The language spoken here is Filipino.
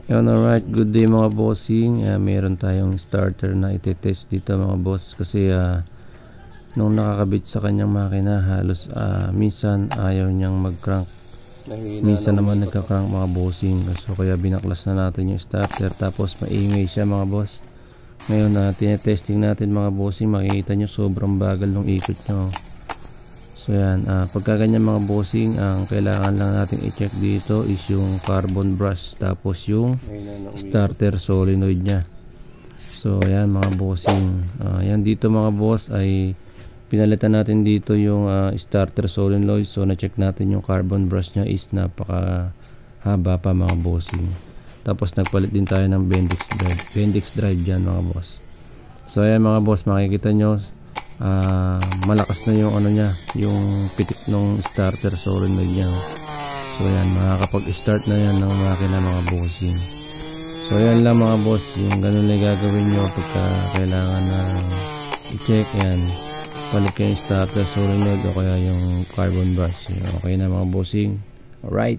Yun, alright, good day mga bossing. Meron tayong starter na itetest dito mga boss. Kasi nung nakakabit sa kanyang makina, halos minsan ayaw niyang mag-crank. Minsan naman nagka-crank mga bossing. So kaya binaklas na natin yung starter. Tapos maingay siya mga boss. Ngayon tinetesting natin mga bossing. Makikita nyo sobrang bagal ng ikot nyo. So yan, pagka ganyan mga bossing, ang kailangan lang natin i-check dito is yung carbon brush, tapos yung starter solenoid nya. So yan mga bossing, yan dito mga boss ay pinalitan natin dito yung starter solenoid. So na-check natin yung carbon brush nya is napaka haba pa mga bossing. Tapos nagpalit din tayo ng Bendix drive dyan mga boss. So yan mga boss, makikita nyo malakas na yung ano niya, yung pitik ng starter solenoid niya. So yan, makakapag-start na yan ng makina mga bossing. So yan lang mga boss, yung ganun na gagawin nyo pagka kailangan na i-check. Yan, palit kayo yung starter solenoid o kaya yung carbon brush. Okay na mga bossing. Alright.